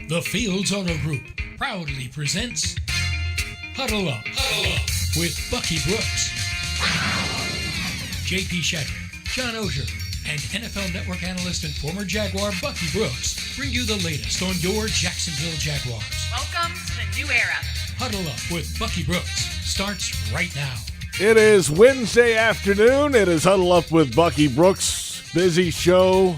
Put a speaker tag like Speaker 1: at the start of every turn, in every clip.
Speaker 1: The Fields Owner Group proudly presents Huddle Up, with Bucky Brooks, JP Shadrick, John Oehser, and NFL Network analyst and former Jaguar Bucky Brooks bring you the latest on your Jacksonville Jaguars.
Speaker 2: Welcome to the new era.
Speaker 1: Huddle Up with Bucky Brooks starts right now.
Speaker 3: It is Wednesday afternoon. It is Huddle Up with Bucky Brooks. Busy show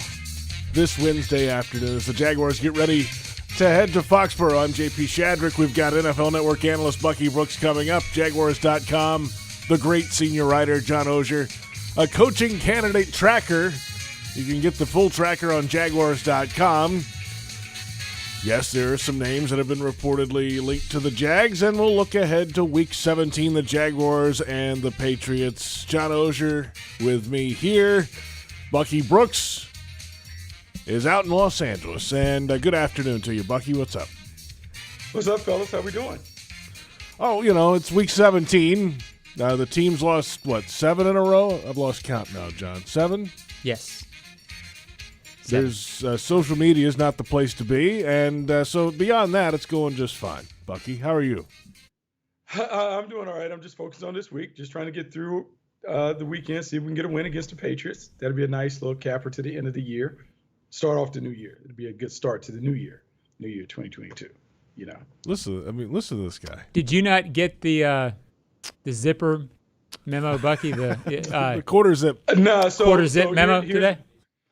Speaker 3: this Wednesday afternoon as the Jaguars get ready to head to Foxborough. I'm JP Shadrick. We've got NFL Network analyst Bucky Brooks coming up. Jaguars.com, the great senior writer John Oehser, a coaching candidate tracker. You can get the full tracker on Jaguars.com. Yes, there are some names that have been reportedly linked to the Jags, and we'll look ahead to Week 17, the Jaguars and the Patriots. John Oehser with me here. Bucky Brooks is out in Los Angeles, and good afternoon to you, Bucky. What's up?
Speaker 4: What's up, fellas? How we doing?
Speaker 3: Oh, it's Week 17. The team's lost, 7 in a row? I've lost count now, John. 7?
Speaker 5: Yes.
Speaker 3: There's social media is not the place to be, and so beyond that, it's going just fine. Bucky, how are you?
Speaker 4: I'm doing all right. I'm just focused on this week, just trying to get through the weekend, see if we can get a win against the Patriots. That'll be a nice little capper to the end of the year. Start off the new year. It'll be a good start to the new year 2022.
Speaker 3: Listen to this guy.
Speaker 5: Did you not get the zipper memo, Bucky?
Speaker 3: The quarter zip.
Speaker 5: Quarter zip memo today?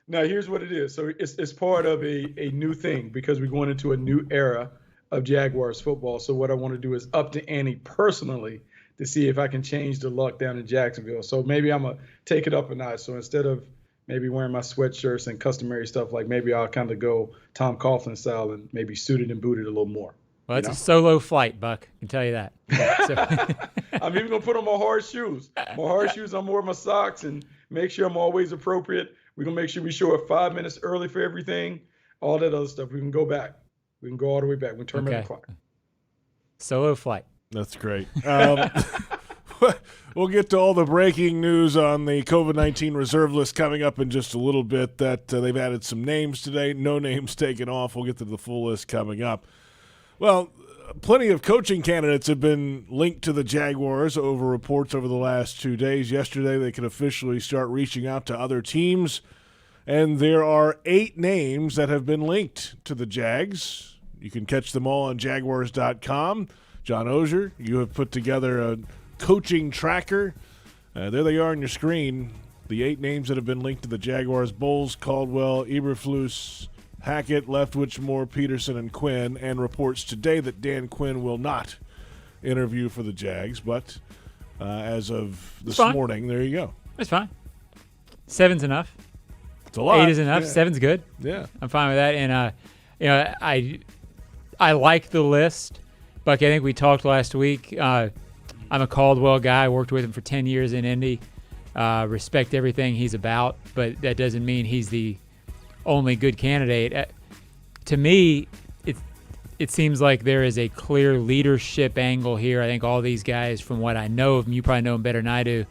Speaker 4: Now, here's what it is. So it's part of a new thing because we're going into a new era of Jaguars football. So what I want to do is up the ante personally to see if I can change the luck down in Jacksonville. So maybe I'm going to take it up a notch. So instead of maybe wearing my sweatshirts and customary stuff, like maybe I'll kind of go Tom Coughlin style and maybe suited and booted a little more.
Speaker 5: Well, it's a solo flight, Buck. I can tell you that.
Speaker 4: I'm even going to put on my hard shoes. My hard shoes, I'm wearing my socks and make sure I'm always appropriate. We're going to make sure we show up 5 minutes early for everything, all that other stuff. We can go back. We can go all the way back. We can turn back the clock.
Speaker 5: Solo flight.
Speaker 3: That's great. We'll get to all the breaking news on the COVID-19 reserve list coming up in just a little bit. That they've added some names today. No names taken off. We'll get to the full list coming up. Well, plenty of coaching candidates have been linked to the Jaguars over reports over the last 2 days. Yesterday, they could officially start reaching out to other teams, and there are 8 names that have been linked to the Jags. You can catch them all on Jaguars.com. John Oehser, you have put together a coaching tracker. There they are on your screen. The 8 names that have been linked to the Jaguars: Bowles, Caldwell, Eberflus, Hackett, Leftwich, Moore, Peterson, and Quinn, and reports today that Dan Quinn will not interview for the Jags. But as of this morning, there you go.
Speaker 5: That's fine. 7's enough.
Speaker 3: It's a lot.
Speaker 5: 8 is enough.
Speaker 3: Yeah.
Speaker 5: 7's good.
Speaker 3: Yeah,
Speaker 5: I'm fine with that. And I like the list. Bucky, I think we talked last week. I'm a Caldwell guy. I worked with him for 10 years in Indy. Respect everything he's about, but that doesn't mean he's the only good candidate. To me, it seems like there is a clear leadership angle here. I think all these guys, from what I know of them, you probably know them better than I do,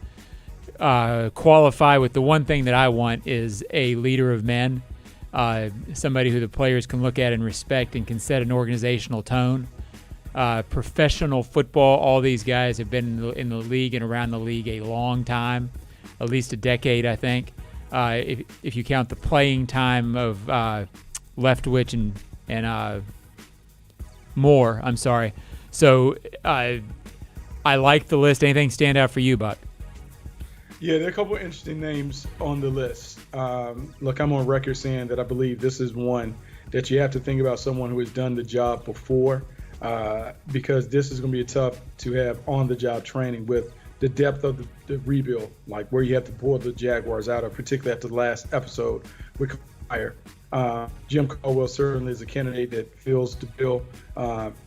Speaker 5: qualify with the one thing that I want is a leader of men, somebody who the players can look at and respect and can set an organizational tone. Professional football, all these guys have been in the league and around the league a long time, at least a decade, I think. If you count the playing time of Leftwich and Moore, I'm sorry. So I like the list. Anything stand out for you, Buck?
Speaker 4: Yeah, there are a couple of interesting names on the list. Look, I'm on record saying that I believe this is one that you have to think about someone who has done the job before, because this is going to be tough to have on-the-job training with the depth of the rebuild, like where you have to pull the Jaguars out of, particularly after the last episode with Fire. Jim Caldwell certainly is a candidate that fills the bill.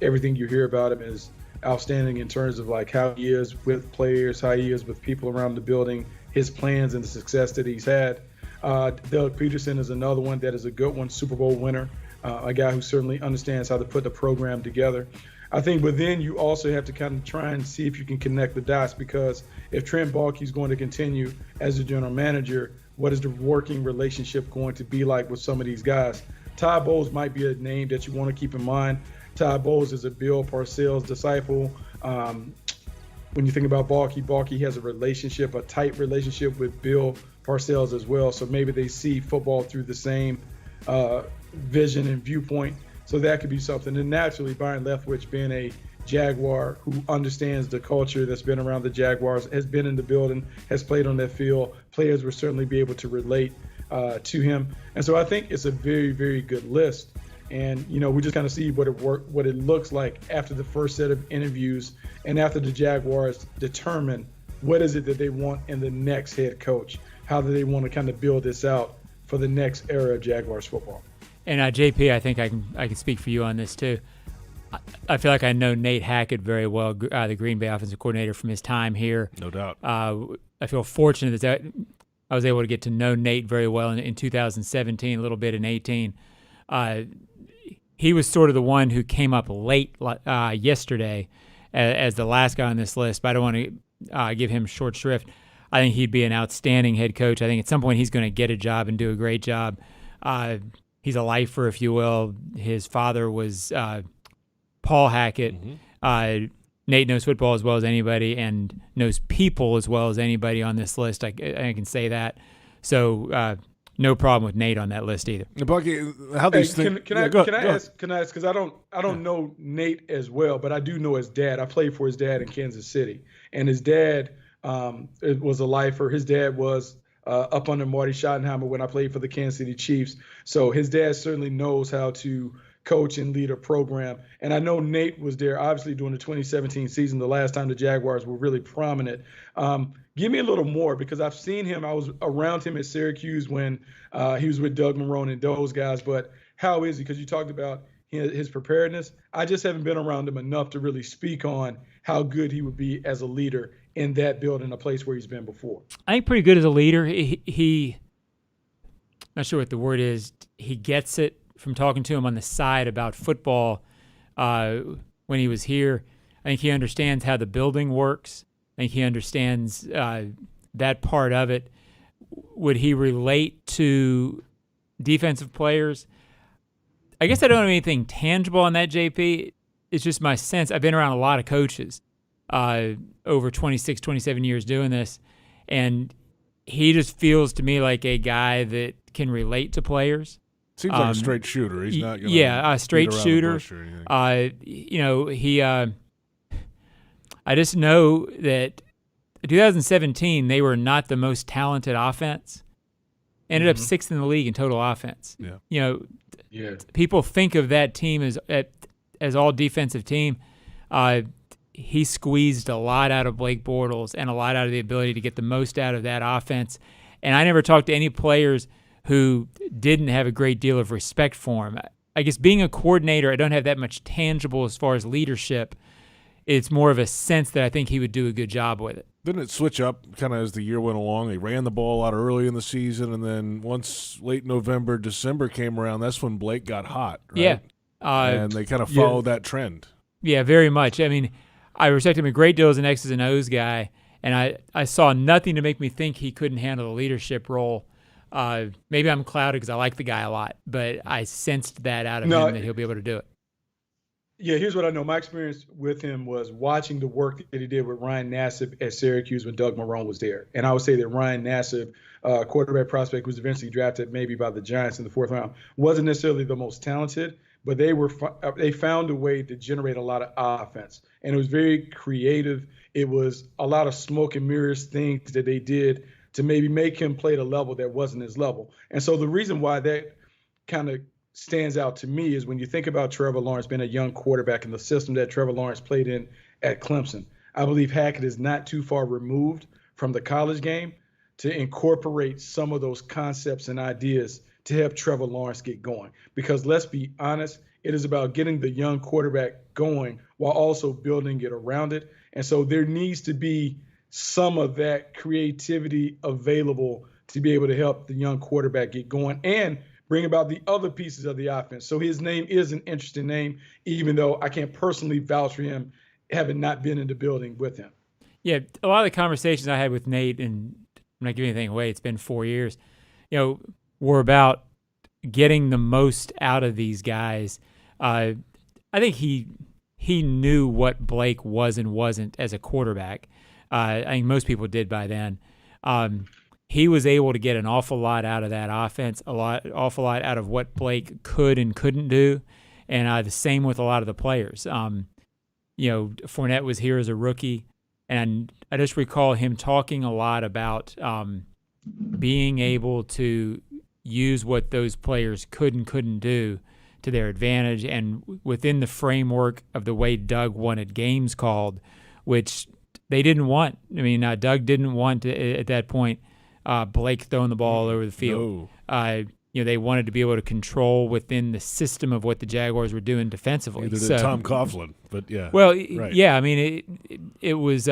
Speaker 4: Everything you hear about him is outstanding in terms of like how he is with players, how he is with people around the building, his plans and the success that he's had. Doug Peterson is another one that is a good one, Super Bowl winner, a guy who certainly understands how to put the program together. I think, but then you also have to kind of try and see if you can connect the dots, because if Trent Baalke is going to continue as the general manager, what is the working relationship going to be like with some of these guys? Todd Bowles might be a name that you want to keep in mind. Todd Bowles is a Bill Parcells disciple. When you think about Bucky has a tight relationship with Bill Parcells as well. So maybe they see football through the same vision and viewpoint. So that could be something. And naturally, Byron Leftwich, being a Jaguar who understands the culture that's been around the Jaguars, has been in the building, has played on that field. Players will certainly be able to relate to him. And so I think it's a very, very good list. And, we just kind of see what it looks like after the first set of interviews and after the Jaguars determine what is it that they want in the next head coach. How do they want to kind of build this out for the next era of Jaguars football? And
Speaker 5: JP, I think I can speak for you on this too. I feel like I know Nate Hackett very well, the Green Bay offensive coordinator from his time here.
Speaker 3: No doubt.
Speaker 5: I feel fortunate that I was able to get to know Nate very well in 2017, a little bit in 18. He was sort of the one who came up late yesterday as the last guy on this list, but I don't want to give him short shrift. I think he'd be an outstanding head coach. I think at some point he's going to get a job and do a great job. He's a lifer, if you will. His father was Paul Hackett. Mm-hmm. Nate knows football as well as anybody and knows people as well as anybody on this list. I can say that. So no problem with Nate on that list either.
Speaker 3: Bucky, how these things?
Speaker 4: Can I ask? Because I don't know Nate as well, but I do know his dad. I played for his dad in Kansas City, and his dad was a lifer. His dad was up under Marty Schottenheimer when I played for the Kansas City Chiefs. So his dad certainly knows how to coach and lead a program. And I know Nate was there, obviously, during the 2017 season, the last time the Jaguars were really prominent. Give me a little more, because I've seen him. I was around him at Syracuse when he was with Doug Marrone and those guys. But how is he? Because you talked about his preparedness. I just haven't been around him enough to really speak on how good he would be as a leader in that building, a place where he's been before.
Speaker 5: I think pretty good as a leader. He not sure what the word is. He gets it from talking to him on the side about football when he was here. I think he understands how the building works. I think he understands that part of it. Would he relate to defensive players? I guess I don't have anything tangible on that, JP. It's just my sense. I've been around a lot of coaches over 26, 27 years doing this, and he just feels to me like a guy that can relate to players.
Speaker 3: Seems like a straight shooter. He's not going to
Speaker 5: a straight shooter. I just know that 2017 they were not the most talented offense. Ended up sixth in the league in total offense.
Speaker 3: Yeah.
Speaker 5: People think of that team as all defensive team. He squeezed a lot out of Blake Bortles and a lot out of the ability to get the most out of that offense. And I never talked to any players who didn't have a great deal of respect for him. I guess being a coordinator, I don't have that much tangible as far as leadership. It's more of a sense that I think he would do a good job with it.
Speaker 3: Didn't it switch up kind of as the year went along? They ran the ball a lot early in the season, and then once late November, December came around, that's when Blake got hot, right?
Speaker 5: Yeah.
Speaker 3: And they kind of followed that trend.
Speaker 5: Yeah, very much. I mean, I respect him a great deal as an X's and O's guy, and I saw nothing to make me think he couldn't handle the leadership role. Maybe I'm clouded because I like the guy a lot, but I sensed that out of him that he'll be able to do it.
Speaker 4: Yeah, here's what I know. My experience with him was watching the work that he did with Ryan Nassib at Syracuse when Doug Marrone was there. And I would say that Ryan Nassib, quarterback prospect, was eventually drafted maybe by the Giants in the fourth round, wasn't necessarily the most talented, but they found a way to generate a lot of offense. And it was very creative. It was a lot of smoke and mirrors things that they did to maybe make him play at a level that wasn't his level. And so the reason why that kind of stands out to me is when you think about Trevor Lawrence being a young quarterback in the system that Trevor Lawrence played in at Clemson. I believe Hackett is not too far removed from the college game to incorporate some of those concepts and ideas to help Trevor Lawrence get going. Because let's be honest, it is about getting the young quarterback going while also building it around it. And so there needs to be some of that creativity available to be able to help the young quarterback get going and bring about the other pieces of the offense. So his name is an interesting name, even though I can't personally vouch for him, having not been in the building with him.
Speaker 5: Yeah, a lot of the conversations I had with Nate, and I'm not giving anything away, it's been 4 years, were about getting the most out of these guys. I think he knew what Blake was and wasn't as a quarterback. I think most people did by then. He was able to get an awful lot out of that offense, awful lot out of what Blake could and couldn't do, and the same with a lot of the players. Fournette was here as a rookie, and I just recall him talking a lot about being able to use what those players could and couldn't do to their advantage, and within the framework of the way Doug wanted games called, which they didn't want. I mean, Doug didn't want to, at that point, Blake throwing the ball all over the field. No. They wanted to be able to control within the system of what the Jaguars were doing defensively.
Speaker 3: Either did Tom Coughlin, but yeah.
Speaker 5: Well,
Speaker 3: right.
Speaker 5: Yeah, I mean, it was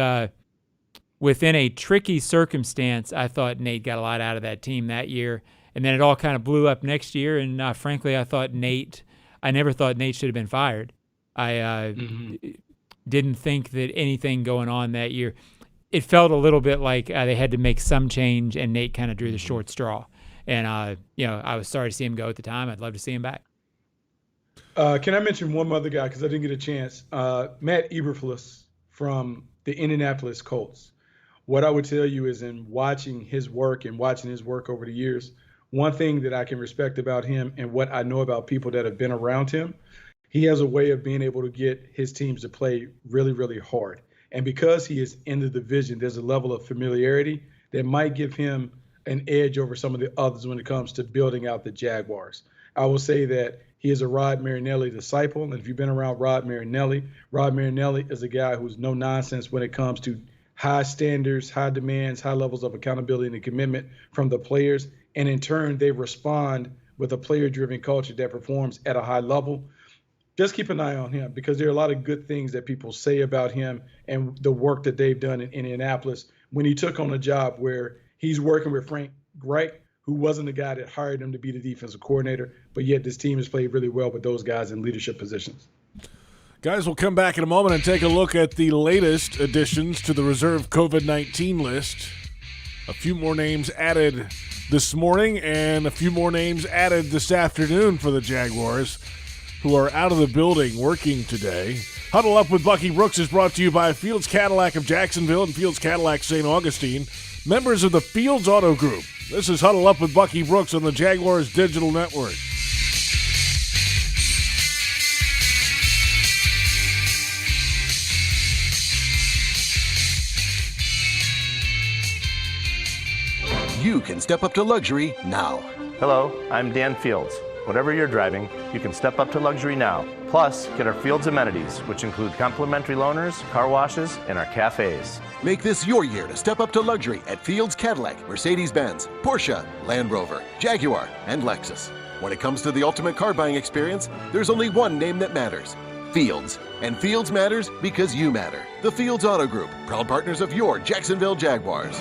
Speaker 5: within a tricky circumstance. I thought Nate got a lot out of that team that year, and then it all kind of blew up next year. And frankly, I never thought Nate should have been fired. I didn't think that anything going on that year. It felt a little bit like they had to make some change, and Nate kind of drew the short straw. And, I was sorry to see him go at the time. I'd love to see him back.
Speaker 4: Can I mention one other guy, because I didn't get a chance? Matt Eberflus from the Indianapolis Colts. What I would tell you is, in watching his work over the years, one thing that I can respect about him and what I know about people that have been around him, he has a way of being able to get his teams to play really, really hard. And because he is in the division, there's a level of familiarity that might give him an edge over some of the others when it comes to building out the Jaguars. I will say that he is a Rod Marinelli disciple. And if you've been around Rod Marinelli is a guy who's no nonsense when it comes to high standards, high demands, high levels of accountability and commitment from the players. And in turn, they respond with a player-driven culture that performs at a high level. Just keep an eye on him, because there are a lot of good things that people say about him and the work that they've done in Indianapolis when he took on a job where he's working with Frank Reich, who wasn't the guy that hired him to be the defensive coordinator, but yet this team has played really well with those guys in leadership positions.
Speaker 3: Guys, we'll come back in a moment and take a look at the latest additions to the reserve COVID-19 list. A few more names added this morning and a few more names added this afternoon for the Jaguars, who are out of the building working today. Huddle Up with Bucky Brooks is brought to you by Fields Cadillac of Jacksonville and Fields Cadillac St. Augustine, members of the Fields Auto Group. This is Huddle Up with Bucky Brooks on the Jaguars Digital Network.
Speaker 2: You can step up to luxury now.
Speaker 6: Hello, I'm Dan Fields. Whatever you're driving, you can step up to luxury now. Plus, get our Fields amenities, which include complimentary loaners, car washes, and our cafes.
Speaker 2: Make this your year to step up to luxury at Fields Cadillac, Mercedes-Benz, Porsche, Land Rover, Jaguar, and Lexus. When it comes to the ultimate car buying experience, there's only one name that matters: Fields. And Fields matters because you matter. The Fields Auto Group, proud partners of your Jacksonville Jaguars.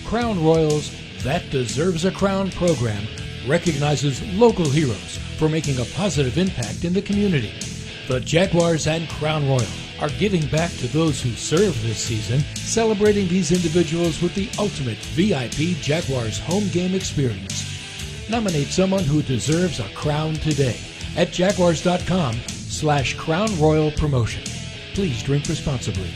Speaker 1: Crown Royal's That Deserves a Crown program recognizes local heroes for making a positive impact in the community. The Jaguars and Crown Royal are giving back to those who served this season, celebrating these individuals with the ultimate VIP Jaguars home game experience. Nominate someone who deserves a crown today at jaguars.com/Crown Royal promotion. Please drink responsibly.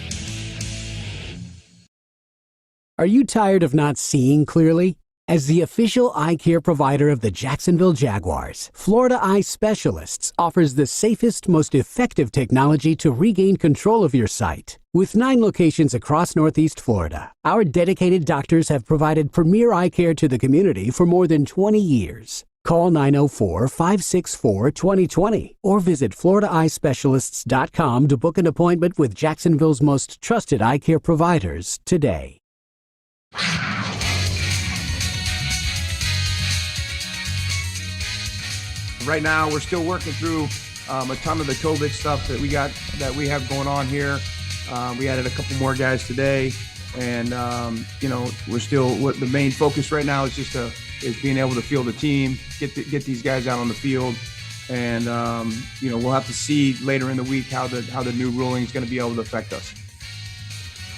Speaker 7: Are you tired of not seeing clearly? As the official eye care provider of the Jacksonville Jaguars, Florida Eye Specialists offers the safest, most effective technology to regain control of your sight. With 9 locations across Northeast Florida, our dedicated doctors have provided premier eye care to the community for more than 20 years. Call 904-564-2020 or visit FloridaEyeSpecialists.com to book an appointment with Jacksonville's most trusted eye care providers today.
Speaker 8: Right now, we're still working through a ton of the COVID stuff that we have going on here. We added a couple more guys today, and we're still. What the main focus right now is just being able to field the team, get these guys out on the field, and we'll have to see later in the week how the new ruling is going to be able to affect us.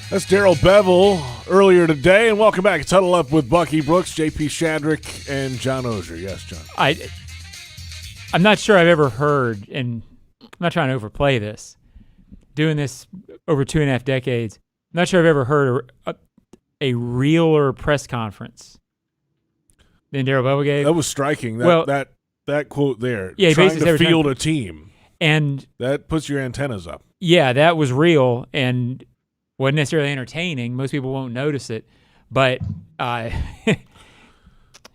Speaker 3: That's Darrell Bevel earlier today, and welcome back. It's Huddle Up with Bucky Brooks, JP Shadrick, and John Oehser. Yes, John.
Speaker 5: I'm not sure I've ever heard, and I'm not trying to overplay this, doing this over 2.5 decades, I'm not sure I've ever heard a realer press conference than Darrell Bevel gave.
Speaker 3: That was striking. That quote there.
Speaker 5: Yeah,
Speaker 3: trying to field a team.
Speaker 5: And that
Speaker 3: puts your antennas up.
Speaker 5: Yeah, that was real and wasn't necessarily entertaining. Most people won't notice it, but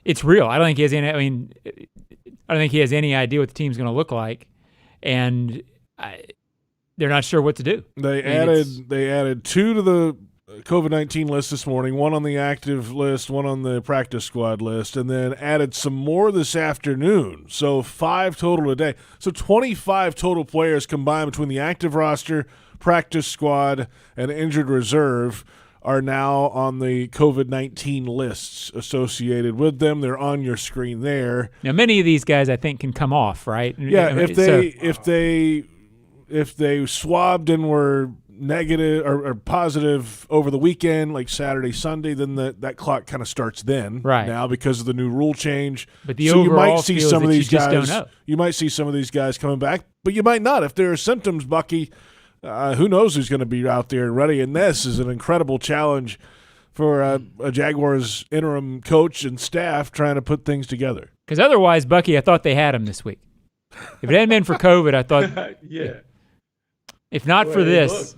Speaker 5: it's real. I don't think he has any. I don't think he has any idea what the team's going to look like, and they're not sure what to do.
Speaker 3: They added 2 to the COVID-19 list this morning, 1 on the active list, 1 on the practice squad list, and then added some more this afternoon. So 5 total today. So 25 total players combined between the active roster, practice squad, and injured reserve are now on the COVID-19 lists associated with them. They're on your screen there.
Speaker 5: Now, many of these guys, I think, can come off, right?
Speaker 3: Yeah, if they swabbed and were negative or positive over the weekend, like Saturday, Sunday, then that clock kind of starts then.
Speaker 5: Right
Speaker 3: now because of the new rule change.
Speaker 5: But the overall
Speaker 3: you might see some of these guys.
Speaker 5: Don't know.
Speaker 3: You might see some of these guys coming back, but you might not if there are symptoms. Bucky, who knows who's going to be out there ready? And this is an incredible challenge for a Jaguars interim coach and staff trying to put things together.
Speaker 5: Because otherwise, Bucky, I thought they had him this week. If it hadn't been for COVID, I thought.
Speaker 4: Yeah.
Speaker 5: If not for this,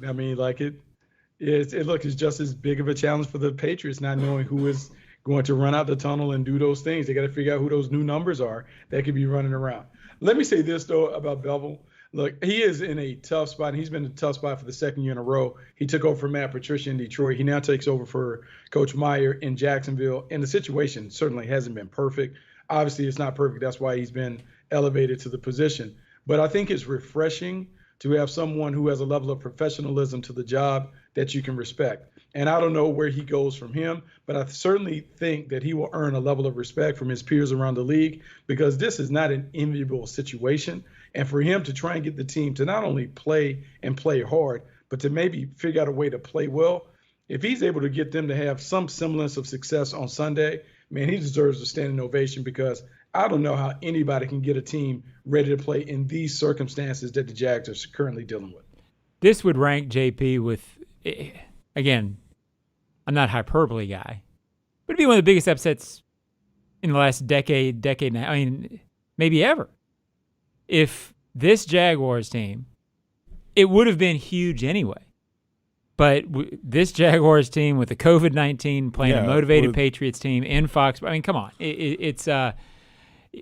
Speaker 4: it's just as big of a challenge for the Patriots not knowing who is going to run out the tunnel and do those things. They got to figure out who those new numbers are that could be running around. Let me say this though about Bevel. Look, he is in a tough spot, and he's been in a tough spot for the second year in a row. He took over for Matt Patricia in Detroit. He now takes over for Coach Meyer in Jacksonville, and the situation certainly hasn't been perfect. Obviously, it's not perfect. That's why he's been elevated to the position. But I think it's refreshing to have someone who has a level of professionalism to the job that you can respect. And I don't know where he goes from him, but I certainly think that he will earn a level of respect from his peers around the league because this is not an enviable situation. And for him to try and get the team to not only play and play hard, but to maybe figure out a way to play well, if he's able to get them to have some semblance of success on Sunday, man, he deserves a standing ovation because I don't know how anybody can get a team ready to play in these circumstances that the Jags are currently dealing with.
Speaker 5: This would rank JP with, again, I'm not a hyperbole guy, but it'd be one of the biggest upsets in the last decade and a half, maybe ever. If this Jaguars team, it would have been huge anyway, but this Jaguars team with the COVID-19 playing a motivated Patriots team in Foxborough, come on. It's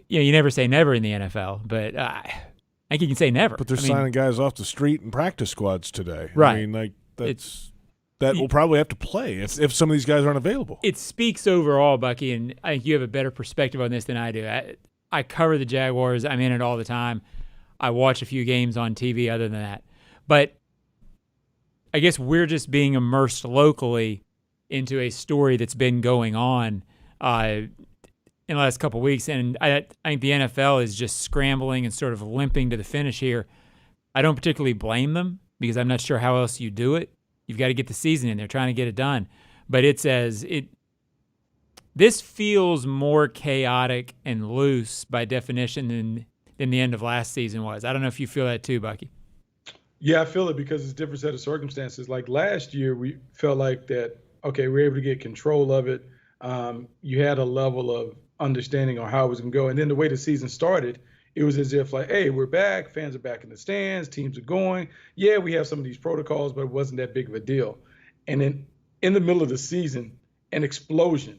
Speaker 5: you never say never in the NFL, but I think you can say never.
Speaker 3: But they're signing guys off the street and practice squads today.
Speaker 5: Right.
Speaker 3: That will probably have to play if some of these guys aren't available.
Speaker 5: It speaks overall, Bucky, and I think you have a better perspective on this than I do. I cover the Jaguars. I'm in it all the time. I watch a few games on TV other than that. But I guess we're just being immersed locally into a story that's been going on in the last couple of weeks, and I think the NFL is just scrambling and sort of limping to the finish here. I don't particularly blame them because I'm not sure how else you do it. You've got to get the season in. They're trying to get it done. But this feels more chaotic and loose by definition than the end of last season was. I don't know if you feel that too, Bucky.
Speaker 4: Yeah, I feel it because it's a different set of circumstances. Like last year, we felt like that, okay, we were able to get control of it. You had a level of understanding on how it was going to go. And then the way the season started, it was as if like, hey, we're back. Fans are back in the stands. Teams are going. Yeah, we have some of these protocols, but it wasn't that big of a deal. And then in the middle of the season, an explosion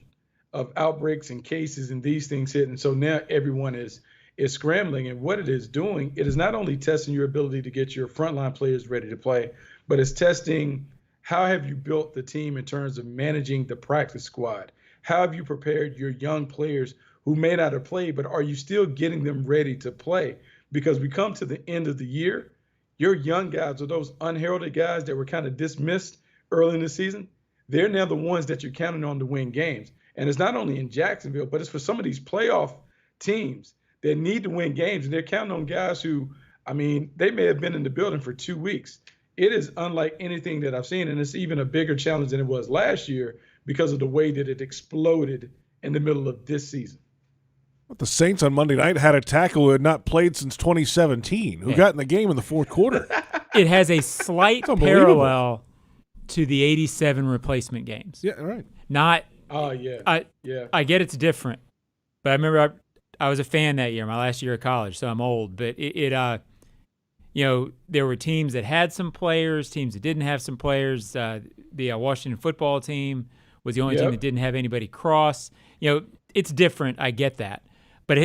Speaker 4: of outbreaks and cases and these things hit. And so now everyone is scrambling. And what it is doing, it is not only testing your ability to get your frontline players ready to play, but it's testing how have you built the team in terms of managing the practice squad? How have you prepared your young players who may not have played, but are you still getting them ready to play? Because we come to the end of the year, your young guys are those unheralded guys that were kind of dismissed early in the season. They're now the ones that you're counting on to win games. And it's not only in Jacksonville, but it's for some of these playoff teams that need to win games. And they're counting on guys who, they may have been in the building for 2 weeks. it is unlike anything that I've seen, and it's even a bigger challenge than it was last year because of the way that it exploded in the middle of this season.
Speaker 3: The Saints on Monday night had a tackle who had not played since 2017, who got in the game in the fourth quarter.
Speaker 5: It has a slight parallel to the 87 replacement games.
Speaker 3: Yeah, right.
Speaker 5: Not.
Speaker 4: Oh, yeah.
Speaker 5: I get it's different, but I remember I was a fan that year, my last year of college, so I'm old. But there were teams that had some players, teams that didn't have some players. The Washington football team was the only team that didn't have anybody cross. It's different. I get that. But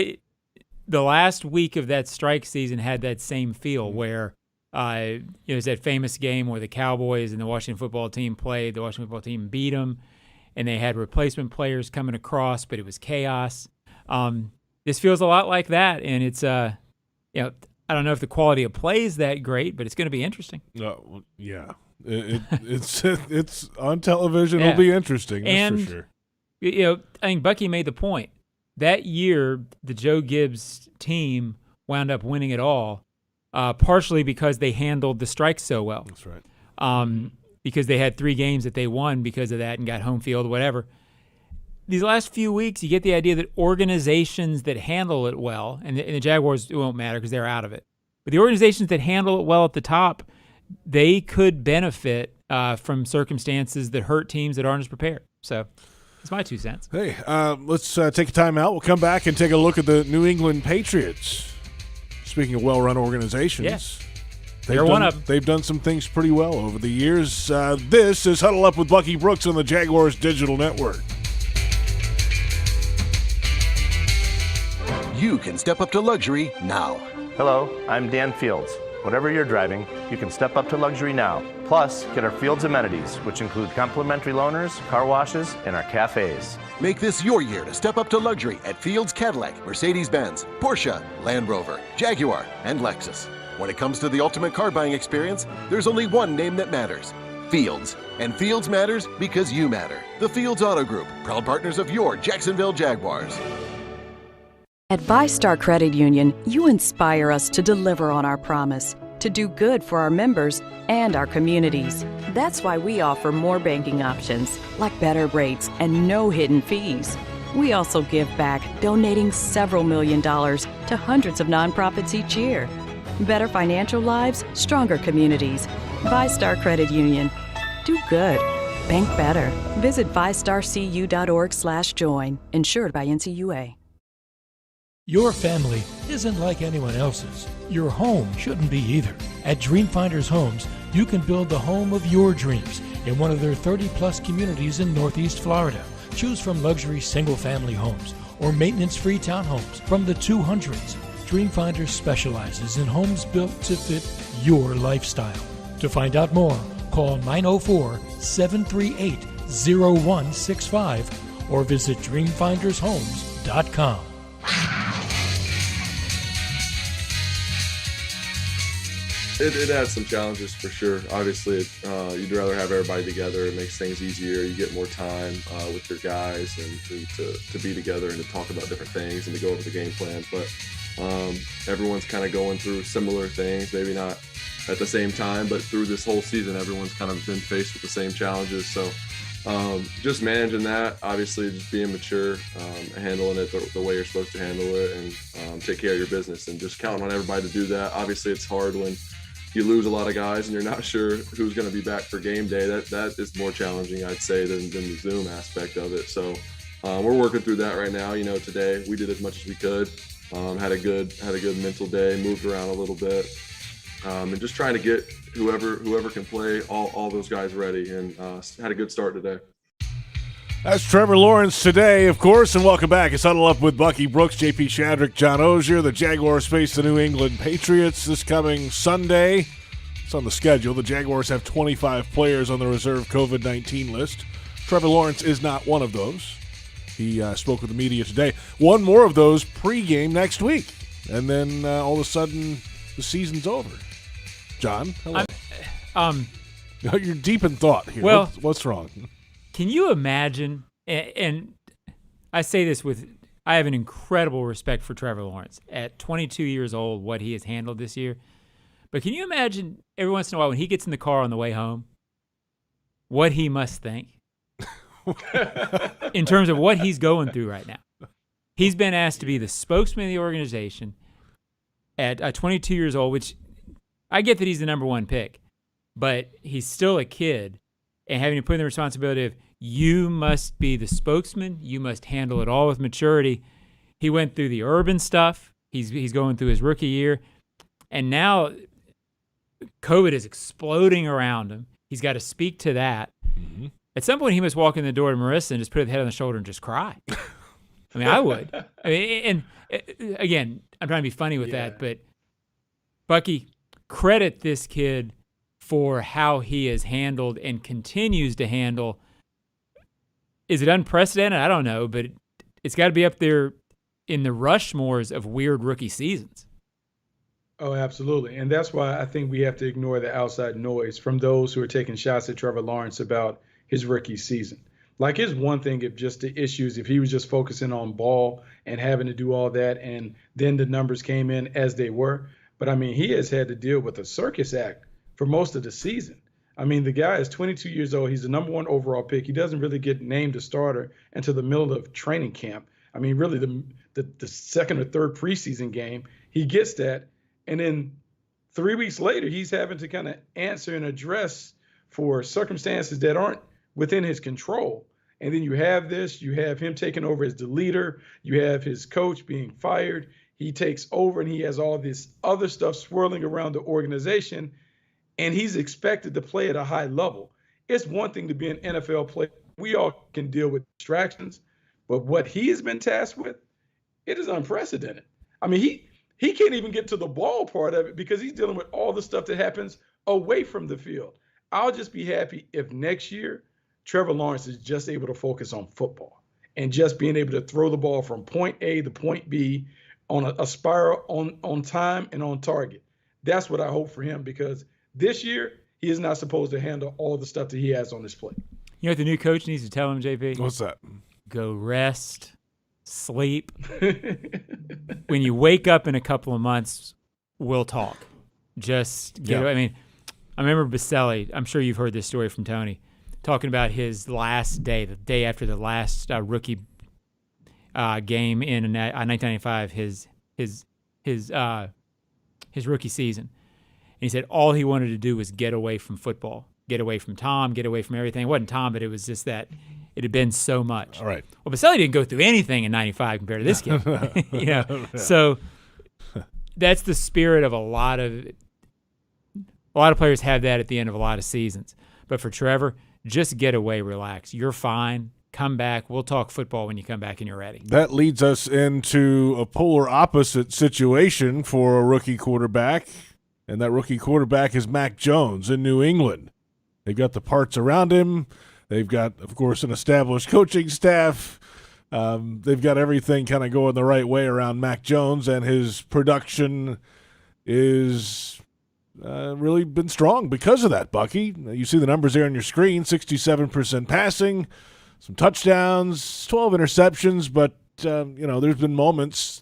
Speaker 5: the last week of that strike season had that same feel where it was that famous game where the Cowboys and the Washington football team played. The Washington football team beat them, and they had replacement players coming across, but it was chaos. This feels a lot like that, and it's I don't know if the quality of play is that great, but it's going to be interesting.
Speaker 3: Yeah, it's on television. It'll be interesting, that's for sure.
Speaker 5: I think Bucky made the point. That year, the Joe Gibbs team wound up winning it all, partially because they handled the strike so well.
Speaker 3: That's right.
Speaker 5: Because they had 3 games that they won because of that and got home field, whatever. These last few weeks, you get the idea that organizations that handle it well, and the Jaguars, it won't matter because they're out of it, but the organizations that handle it well at the top, they could benefit from circumstances that hurt teams that aren't as prepared. So that's my 2 cents.
Speaker 3: Hey, let's take a time out. We'll come back and take a look at the New England Patriots. Speaking of well-run organizations,
Speaker 5: they're one of them.
Speaker 3: They've done some things pretty well over the years. This is Huddle Up with Bucky Brooks on the Jaguars Digital Network.
Speaker 2: You can step up to luxury now.
Speaker 6: Hello, I'm Dan Fields. Whatever you're driving, you can step up to luxury now. Plus, get our Fields amenities, which include complimentary loaners, car washes, and our cafes.
Speaker 2: Make this your year to step up to luxury at Fields Cadillac, Mercedes-Benz, Porsche, Land Rover, Jaguar, and Lexus. When it comes to the ultimate car buying experience, there's only one name that matters: Fields. And Fields matters because you matter. The Fields Auto Group, proud partners of your Jacksonville Jaguars.
Speaker 9: At VyStar Credit Union, you inspire us to deliver on our promise, to do good for our members and our communities. That's why we offer more banking options, like better rates and no hidden fees. We also give back, donating several $1 million to hundreds of nonprofits each year. Better financial lives, stronger communities. VyStar Credit Union. Do good. Bank better. Visit vystarcu.org/join. Insured by NCUA.
Speaker 1: Your family isn't like anyone else's. Your home shouldn't be either. At Dreamfinders Homes, you can build the home of your dreams in one of their 30-plus communities in Northeast Florida. Choose from luxury single-family homes or maintenance-free townhomes from the 200s. Dreamfinders specializes in homes built to fit your lifestyle. To find out more, call 904-738-0165 or visit dreamfindershomes.com.
Speaker 10: It adds some challenges for sure. Obviously, you'd rather have everybody together. It makes things easier. You get more time with your guys and to be together and to talk about different things and to go over the game plan. But everyone's kind of going through similar things, maybe not at the same time, but through this whole season, everyone's kind of been faced with the same challenges. So just managing that, obviously just being mature, handling it the way you're supposed to handle it, and take care of your business and just counting on everybody to do that. Obviously, it's hard when you lose a lot of guys and you're not sure who's going to be back for game day. That is more challenging, I'd say, than the Zoom aspect of it. So we're working through that right now. Today we did as much as we could. Had a good mental day, moved around a little bit, and just trying to get whoever can play all those guys ready, and had a good start today.
Speaker 3: That's Trevor Lawrence today, of course, and welcome back. It's Huddle Up with Bucky Brooks, JP Shadrick, John Oehser. The Jaguars face the New England Patriots this coming Sunday. It's on the schedule. The Jaguars have 25 players on the reserve COVID-19 list. Trevor Lawrence is not one of those. He spoke with the media today. One more of those pregame next week, and then all of a sudden the season's over. John, hello. You're deep in thought here.
Speaker 5: Well,
Speaker 3: what's wrong?
Speaker 5: Can you imagine, and I say this I have an incredible respect for Trevor Lawrence. At 22 years old, what he has handled this year. But can you imagine every once in a while when he gets in the car on the way home, what he must think in terms of what he's going through right now? He's been asked to be the spokesman of the organization at 22 years old, which I get that he's the number one pick, but he's still a kid, and having to put in the responsibility of you must be the spokesman, you must handle it all with maturity. He went through the Urban stuff. He's going through his rookie year, and now COVID is exploding around him. He's got to speak to that. Mm-hmm. At some point, he must walk in the door to Marissa and just put his head on the shoulder and just cry. I mean, I would. I mean, and again, I'm trying to be funny with that, but Bucky, credit this kid for how he has handled and continues to handle. Is it unprecedented? I don't know, but it's got to be up there in the Rushmores of weird rookie seasons.
Speaker 4: Oh, absolutely. And that's why I think we have to ignore the outside noise from those who are taking shots at Trevor Lawrence about his rookie season. Like, it's one thing if just the issues, if he was just focusing on ball and having to do all that, and then the numbers came in as they were. But, I mean, he has had to deal with a circus act for most of the season. I mean, the guy is 22 years old. He's the number one overall pick. He doesn't really get named a starter until the middle of training camp. I mean, really the second or third preseason game, he gets that. And then 3 weeks later, he's having to kind of answer and address for circumstances that aren't within his control. And then you have this, you have him taking over as the leader, you have his coach being fired, he takes over and he has all this other stuff swirling around the organization, and he's expected to play at a high level. It's one thing to be an NFL player. We all can deal with distractions, but what he has been tasked with, it is unprecedented. I mean, he can't even get to the ball part of it because he's dealing with all the stuff that happens away from the field. I'll just be happy if next year Trevor Lawrence is just able to focus on football and just being able to throw the ball from point A to point B on a spiral on time and on target. That's what I hope for him, because this year he is not supposed to handle all the stuff that he has on his plate.
Speaker 5: You know what the new coach needs to tell him, JP?
Speaker 3: What's that? Go
Speaker 5: rest, sleep. When you wake up in a couple of months, we'll talk. Just get I mean, I remember Baselli, I'm sure you've heard this story from Tony, talking about his last day, the day after the last rookie game in 1995, his rookie season. And he said all he wanted to do was get away from football, get away from Tom, get away from everything. It wasn't Tom, but it was just that it had been so much.
Speaker 3: All right.
Speaker 5: Well, Baselli didn't go through anything in 95 compared to this kid. You know? Yeah. So that's the spirit of a lot of players have that at the end of a lot of seasons. But for Trevor, just get away, relax. You're fine. Come back. We'll talk football when you come back and you're ready.
Speaker 3: That leads us into a polar opposite situation for a rookie quarterback, and that rookie quarterback is Mac Jones in New England. They've got the parts around him. They've got, of course, an established coaching staff. They've got everything kind of going the right way around Mac Jones, and his production is really been strong because of that, Bucky. You see the numbers there on your screen, 67% passing, some touchdowns, 12 interceptions, but, there's been moments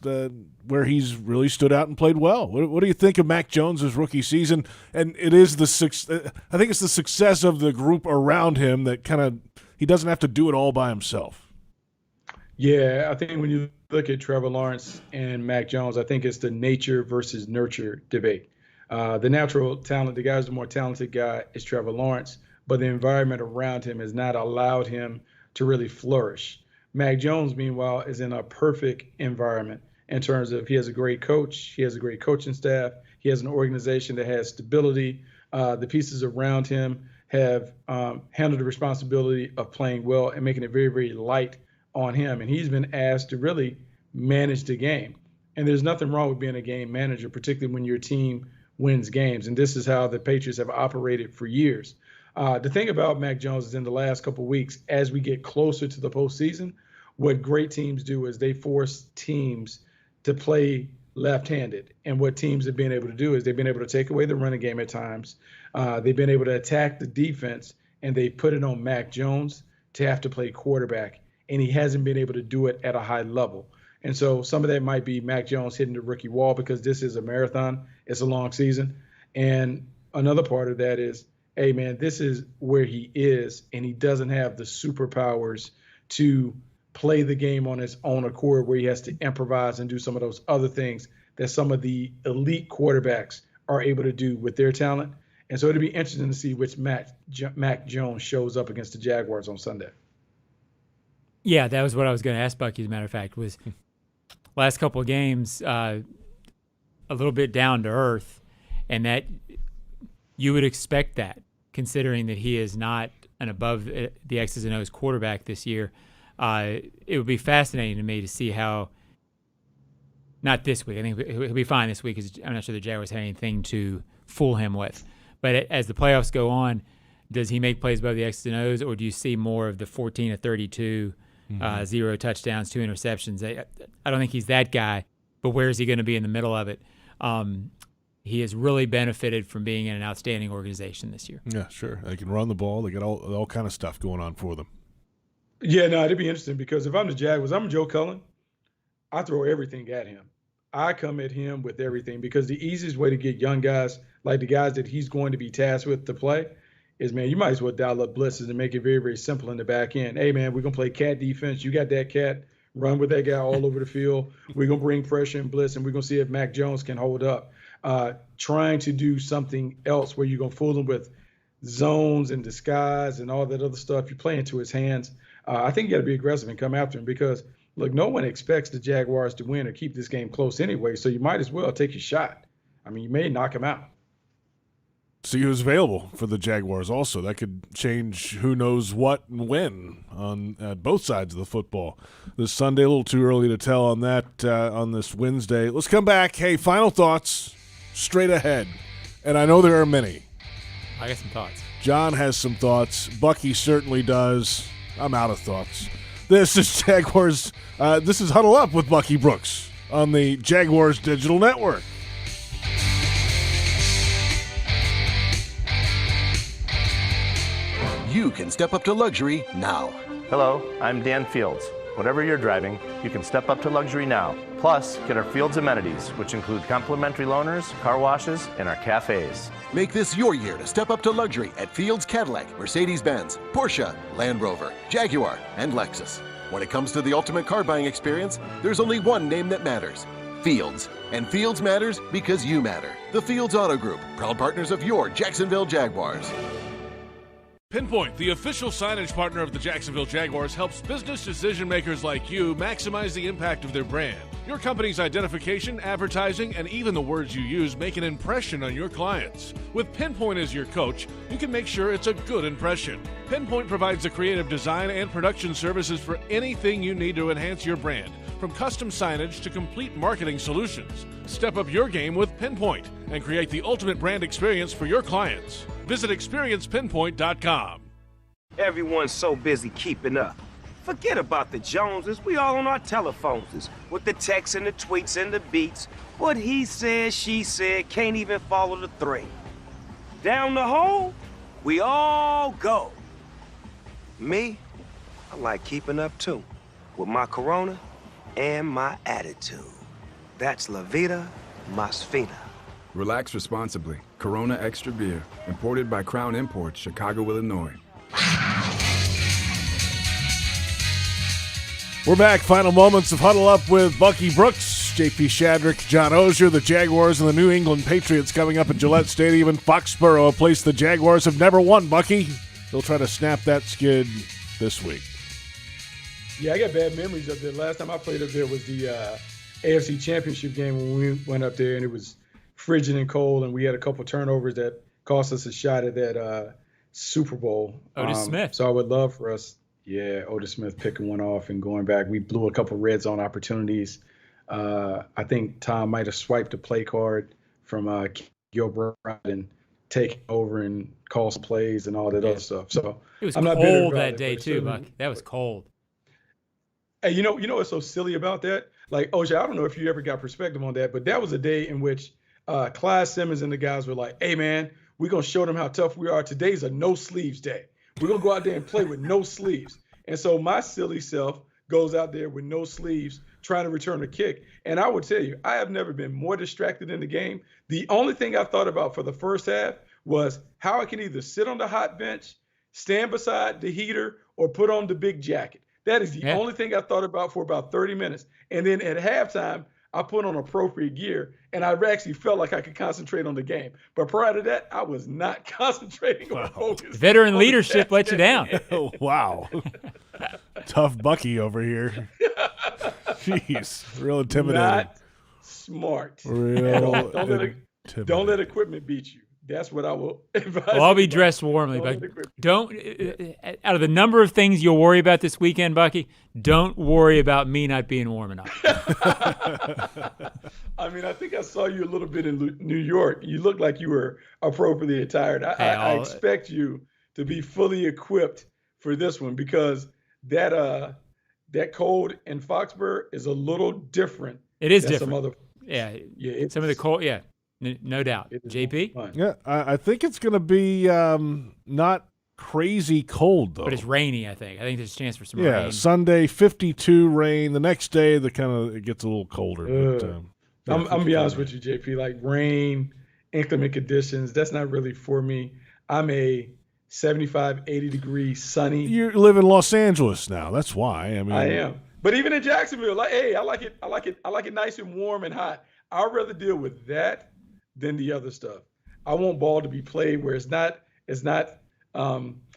Speaker 3: where he's really stood out and played well. What do you think of Mac Jones' rookie season? And it is I think it's the success of the group around him that kind of he doesn't have to do it all by himself.
Speaker 4: Yeah, I think when you look at Trevor Lawrence and Mac Jones, I think it's the nature versus nurture debate. The natural talent, the guy's the more talented guy, is Trevor Lawrence, but the environment around him has not allowed him to really flourish. Mac Jones, meanwhile, is in a perfect environment in terms of he has a great coach, he has a great coaching staff, he has an organization that has stability. The pieces around him have handled the responsibility of playing well and making it very, very light on him. And he's been asked to really manage the game. And there's nothing wrong with being a game manager, particularly when your team wins games. And this is how the Patriots have operated for years. The thing about Mac Jones is in the last couple of weeks, as we get closer to the postseason, what great teams do is they force teams to play left-handed. And what teams have been able to do is they've been able to take away the running game at times. They've been able to attack the defense, and they put it on Mac Jones to have to play quarterback. And he hasn't been able to do it at a high level. And so some of that might be Mac Jones hitting the rookie wall, because this is a marathon. It's a long season. And another part of that is, hey, man, this is where he is, and he doesn't have the superpowers to play the game on his own accord, where he has to improvise and do some of those other things that some of the elite quarterbacks are able to do with their talent. And so it'll be interesting to see which Mac Jones shows up against the Jaguars on Sunday.
Speaker 5: Yeah, that was what I was going to ask Bucky, as a matter of fact, was last couple of games a little bit down to earth, and that you would expect that, considering that he is not an above the X's and O's quarterback this year. It would be fascinating to me to see how, not this week, I think he'll be fine this week, because I'm not sure the Jaguars have anything to fool him with. But as the playoffs go on, does he make plays above the X's and O's, or do you see more of the 14 of 32, 0 touchdowns, 2 interceptions? I don't think he's that guy, but where is he going to be in the middle of it? He has really benefited from being in an outstanding organization this year.
Speaker 3: Yeah, sure. They can run the ball. They got all kind of stuff going on for them.
Speaker 4: Yeah, no, it'd be interesting, because if I'm the Jaguars, I'm Joe Cullen, I throw everything at him. I come at him with everything, because the easiest way to get young guys, like the guys that he's going to be tasked with to play, is, man, you might as well dial up blitzes and make it very, very simple in the back end. Hey, man, we're going to play cat defense. You got that cat. Run with that guy all over the field. We're going to bring pressure and blitz, and we're going to see if Mac Jones can hold up. Trying to do something else where you're going to fool him with zones and disguise and all that other stuff, you play into his hands. I think you got to be aggressive and come after him, because, look, no one expects the Jaguars to win or keep this game close anyway, so you might as well take your shot. I mean, you may knock him out.
Speaker 3: See who's available for the Jaguars also. That could change who knows what and when on both sides of the football. This Sunday, a little too early to tell on that on this Wednesday. Let's come back. Hey, final thoughts straight ahead. And I know there are many.
Speaker 5: I got some thoughts.
Speaker 3: John has some thoughts. Bucky certainly does. I'm out of thoughts. This is Jaguars. This is Huddle Up with Bucky Brooks on the Jaguars Digital Network.
Speaker 2: You can step up to luxury now.
Speaker 6: Hello, I'm Dan Fields. Whatever you're driving, you can step up to luxury now. Plus, get our Fields amenities, which include complimentary loaners, car washes, and our cafes.
Speaker 2: Make this your year to step up to luxury at Fields Cadillac, Mercedes-Benz, Porsche, Land Rover, Jaguar, and Lexus. When it comes to the ultimate car buying experience, there's only one name that matters: Fields. And Fields matters because you matter. The Fields Auto Group, proud partners of your Jacksonville Jaguars.
Speaker 3: Pinpoint, the official signage partner of the Jacksonville Jaguars, helps business decision makers like you maximize the impact of their brand. Your company's identification, advertising, and even the words you use make an impression on your clients. With Pinpoint as your coach, you can make sure it's a good impression. Pinpoint provides the creative design and production services for anything you need to enhance your brand, from custom signage to complete marketing solutions. Step up your game with Pinpoint and create the ultimate brand experience for your clients. Visit experiencepinpoint.com.
Speaker 11: Everyone's so busy keeping up. Forget about the Joneses. We all on our telephones with the texts and the tweets and the beats. What he said, she said, can't even follow the thread. Down the hole, we all go. Me, I like keeping up too, with my Corona and my attitude. That's La Vida Más Fina.
Speaker 12: Relax responsibly. Corona Extra Beer. Imported by Crown Imports, Chicago, Illinois.
Speaker 3: We're back. Final moments of Huddle Up with Bucky Brooks, JP Shadrick, John Oehser, the Jaguars, and the New England Patriots coming up at Gillette Stadium in Foxborough, a place the Jaguars have never won, Bucky. They'll try to snap that skid this week.
Speaker 4: Yeah, I got bad memories of it. Last time I played up there was the AFC Championship game when we went up there, and it was frigid and cold, and we had a couple turnovers that cost us a shot at that Super Bowl.
Speaker 5: Otis Smith.
Speaker 4: So I would love for us, Otis Smith picking one off and going back. We blew a couple red zone opportunities. I think Tom might have swiped a play card from Gilbert and taken over and called some plays and all that other stuff. So
Speaker 5: it was
Speaker 4: I'm not bitter
Speaker 5: cold
Speaker 4: about
Speaker 5: that day too, Buck. That was cold.
Speaker 4: Hey, you know what's so silly about that? Like, Oja, I don't know if you ever got perspective on that, but that was a day in which Clyde Simmons and the guys were like, hey, man, we're going to show them how tough we are. Today's a no-sleeves day. We're going to go out there and play with no sleeves. And so my silly self goes out there with no sleeves, trying to return a kick. And I would tell you, I have never been more distracted in the game. The only thing I thought about for the first half was how I can either sit on the hot bench, stand beside the heater, or put on the big jacket. That is the only thing I thought about for about 30 minutes. And then at halftime, I put on appropriate gear, and I actually felt like I could concentrate on the game. But prior to that, I was not concentrating or focused.
Speaker 5: Veteran leadership let you down.
Speaker 3: Wow. Tough Bucky over here. Jeez. Real intimidating.
Speaker 4: Not smart.
Speaker 3: Real
Speaker 4: Don't let equipment beat you. That's what I will advise.
Speaker 5: Well, I'll be dressed warmly, but don't. Out of the number of things you'll worry about this weekend, Bucky, don't worry about me not being warm enough.
Speaker 4: I mean, I think I saw you a little bit in New York. You looked like you were appropriately attired. I expect you to be fully equipped for this one, because that cold in Foxborough is a little different.
Speaker 5: It is
Speaker 4: than
Speaker 5: different.
Speaker 4: Some other.
Speaker 5: Yeah. Some of the cold. Yeah. No doubt. JP?
Speaker 3: Yeah, I think it's going to be not crazy cold, though.
Speaker 5: But it's rainy, I think. I think there's a chance for some rain.
Speaker 3: Yeah, Sunday, 52 rain. The next day, it gets a little colder. But,
Speaker 4: I'm going to be honest with you, JP. Like rain, inclement conditions, that's not really for me. I'm a 75, 80-degree sunny.
Speaker 3: You live in Los Angeles now. That's why. I mean,
Speaker 4: I am. But even in Jacksonville, I like it nice and warm and hot. I'd rather deal with that than the other stuff. I want ball to be played where it's not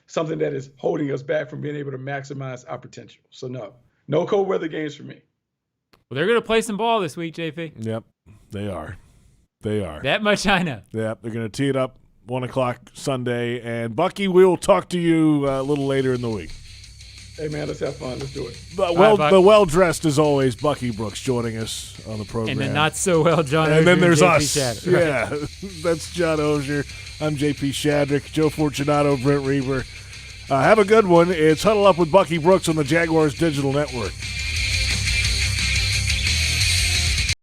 Speaker 4: something that is holding us back from being able to maximize our potential. So no cold weather games for me.
Speaker 5: Well, they're going to play some ball this week, JP.
Speaker 3: Yep, they are.
Speaker 5: That much I know.
Speaker 3: Yep, they're going to tee it up 1 o'clock Sunday. And Bucky, we'll talk to you a little later in the week.
Speaker 4: Hey, man, let's have fun. Let's do it.
Speaker 3: The well-dressed, as always, Bucky Brooks joining us on the program.
Speaker 5: And the not-so-well John Oehser.
Speaker 3: And then there's
Speaker 5: JP
Speaker 3: us.
Speaker 5: Shadrick.
Speaker 3: Yeah, that's John Oehser. I'm JP Shadrick, Joe Fortunato, Brent Reber. Have a good one. It's Huddle Up with Bucky Brooks on the Jaguars Digital Network.